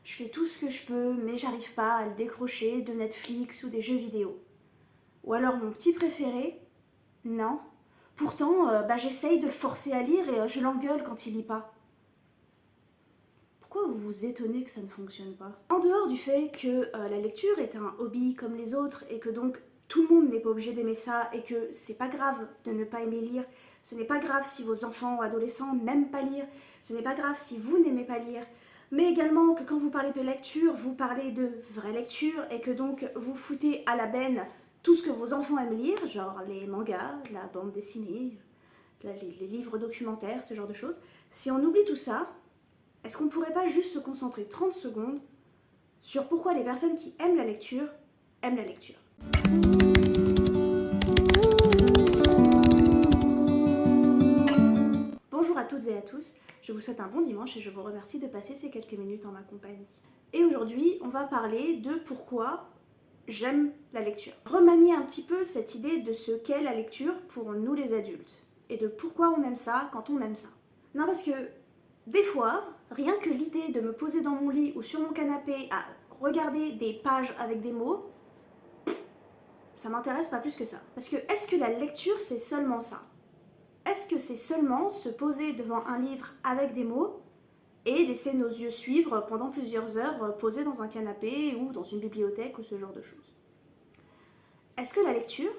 Je fais tout ce que je peux, mais j'arrive pas à le décrocher de Netflix ou des jeux vidéo. Ou alors mon petit préféré, non. Pourtant, j'essaye de le forcer à lire et je l'engueule quand il lit pas. Pourquoi vous vous étonnez que ça ne fonctionne pas? En dehors du fait que la lecture est un hobby comme les autres et que donc tout le monde n'est pas obligé d'aimer ça et que c'est pas grave de ne pas aimer lire, ce n'est pas grave si vos enfants ou adolescents n'aiment pas lire, ce n'est pas grave si vous n'aimez pas lire, mais également que quand vous parlez de lecture, vous parlez de vraie lecture et que donc vous foutez à la benne tout ce que vos enfants aiment lire, genre les mangas, la bande dessinée, les livres documentaires, ce genre de choses. Si on oublie tout ça, est-ce qu'on pourrait pas juste se concentrer 30 secondes sur pourquoi les personnes qui aiment la lecture aiment la lecture? Bonjour à toutes et à tous, je vous souhaite un bon dimanche et je vous remercie de passer ces quelques minutes en ma compagnie. Et aujourd'hui, on va parler de pourquoi j'aime la lecture. Remanier un petit peu cette idée de ce qu'est la lecture pour nous les adultes et de pourquoi on aime ça quand on aime ça. Non, parce que des fois, rien que l'idée de me poser dans mon lit ou sur mon canapé à regarder des pages avec des mots, ça m'intéresse pas plus que ça. Parce que est-ce que la lecture c'est seulement ça? Est-ce que c'est seulement se poser devant un livre avec des mots et laisser nos yeux suivre pendant plusieurs heures posés dans un canapé ou dans une bibliothèque ou ce genre de choses? Est-ce que la lecture,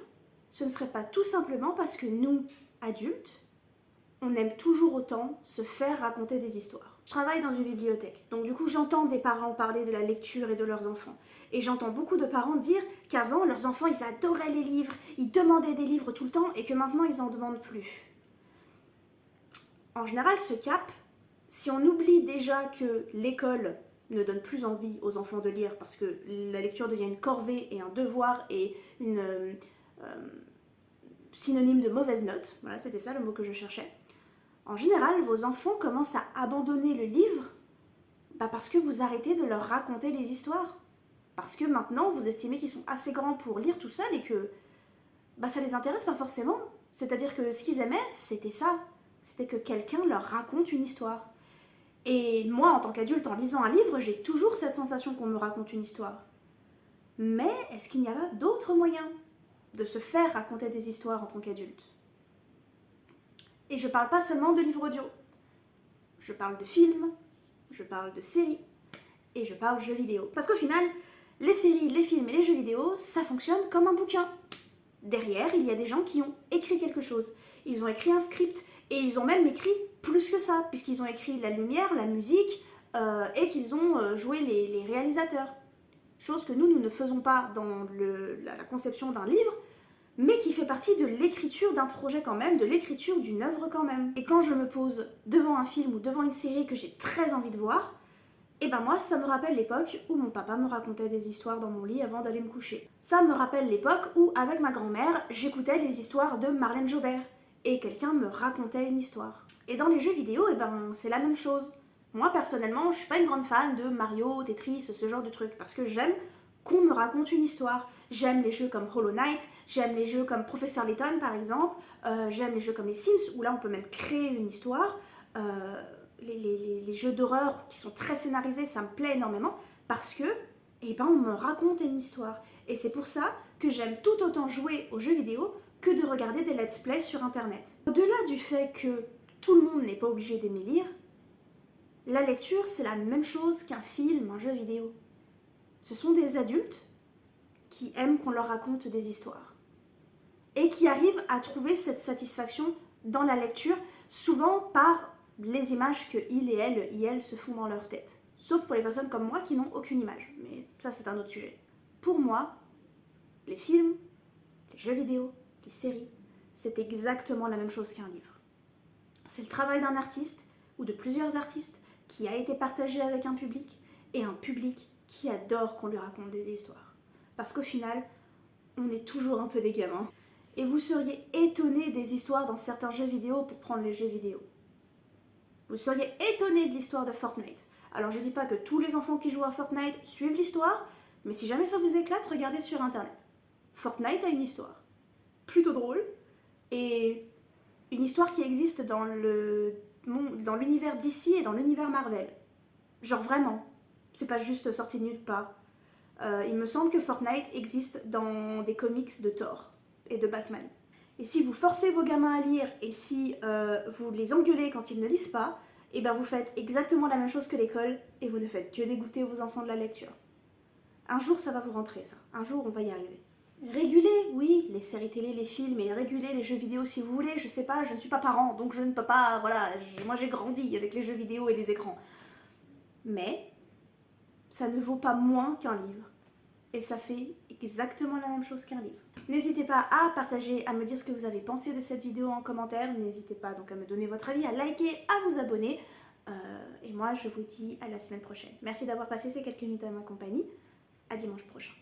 ce ne serait pas tout simplement parce que nous, adultes, on aime toujours autant se faire raconter des histoires? Je travaille dans une bibliothèque, donc du coup j'entends des parents parler de la lecture et de leurs enfants. Et j'entends beaucoup de parents dire qu'avant, leurs enfants, ils adoraient les livres, ils demandaient des livres tout le temps et que maintenant, ils en demandent plus. En général, ce cap, si on oublie déjà que l'école ne donne plus envie aux enfants de lire parce que la lecture devient une corvée et un devoir et une synonyme de mauvaise note, voilà, c'était ça le mot que je cherchais. En général, vos enfants commencent à abandonner le livre parce que vous arrêtez de leur raconter les histoires. Parce que maintenant, vous estimez qu'ils sont assez grands pour lire tout seuls et que ça les intéresse pas forcément. C'est-à-dire que ce qu'ils aimaient, c'était ça. C'était que quelqu'un leur raconte une histoire. Et moi, en tant qu'adulte, en lisant un livre, j'ai toujours cette sensation qu'on me raconte une histoire. Mais est-ce qu'il n'y a pas d'autres moyens de se faire raconter des histoires en tant qu'adulte? Et je parle pas seulement de livres audio. Je parle de films, je parle de séries, et je parle de jeux vidéo. Parce qu'au final, les séries, les films et les jeux vidéo, ça fonctionne comme un bouquin. Derrière, il y a des gens qui ont écrit quelque chose. Ils ont écrit un script, et ils ont même écrit plus que ça, puisqu'ils ont écrit la lumière, la musique, et qu'ils ont joué les réalisateurs. Chose que nous ne faisons pas dans la conception d'un livre, mais qui fait partie de l'écriture d'un projet quand même, de l'écriture d'une œuvre quand même. Et quand je me pose devant un film ou devant une série que j'ai très envie de voir, et moi, ça me rappelle l'époque où mon papa me racontait des histoires dans mon lit avant d'aller me coucher. Ça me rappelle l'époque où, avec ma grand-mère, j'écoutais les histoires de Marlène Jobert, et quelqu'un me racontait une histoire. Et dans les jeux vidéo, c'est la même chose. Moi, personnellement, je suis pas une grande fan de Mario, Tetris, ce genre de trucs, parce que j'aime qu'on me raconte une histoire. J'aime les jeux comme Hollow Knight, j'aime les jeux comme Professeur Layton par exemple, j'aime les jeux comme les Sims où là on peut même créer une histoire. Les jeux d'horreur qui sont très scénarisés, ça me plaît énormément parce que on me raconte une histoire. Et c'est pour ça que j'aime tout autant jouer aux jeux vidéo que de regarder des let's play sur internet. Au-delà du fait que tout le monde n'est pas obligé d'aimer lire, la lecture c'est la même chose qu'un film, un jeu vidéo. Ce sont des adultes qui aiment qu'on leur raconte des histoires et qui arrivent à trouver cette satisfaction dans la lecture, souvent par les images que ils et elles se font dans leur tête. Sauf pour les personnes comme moi qui n'ont aucune image, mais ça c'est un autre sujet. Pour moi, les films, les jeux vidéo, les séries, c'est exactement la même chose qu'un livre. C'est le travail d'un artiste ou de plusieurs artistes qui a été partagé avec un public et un public qui adore qu'on lui raconte des histoires. Parce qu'au final, on est toujours un peu des gamins. Et vous seriez étonné des histoires dans certains jeux vidéo pour prendre les jeux vidéo. Vous seriez étonné de l'histoire de Fortnite. Alors je dis pas que tous les enfants qui jouent à Fortnite suivent l'histoire, mais si jamais ça vous éclate, regardez sur internet. Fortnite a une histoire. Plutôt drôle. Et une histoire qui existe dans l'univers DC et dans l'univers Marvel. Genre vraiment. c'est pas juste sorti de nulle part. Il me semble que Fortnite existe dans des comics de Thor et de Batman. Et si vous forcez vos gamins à lire et si vous les engueulez quand ils ne lisent pas, et ben vous faites exactement la même chose que l'école et vous ne faites que dégoûter vos enfants de la lecture. Un jour ça va vous rentrer ça, un jour on va y arriver. Réguler, oui, les séries télé, les films, et réguler les jeux vidéo si vous voulez, je sais pas, je ne suis pas parent, donc je ne peux pas, voilà, moi j'ai grandi avec les jeux vidéo et les écrans. Mais ça ne vaut pas moins qu'un livre. Et ça fait exactement la même chose qu'un livre. N'hésitez pas à partager, à me dire ce que vous avez pensé de cette vidéo en commentaire. N'hésitez pas donc à me donner votre avis, à liker, à vous abonner. Et moi, je vous dis à la semaine prochaine. Merci d'avoir passé ces quelques minutes à ma compagnie. À dimanche prochain.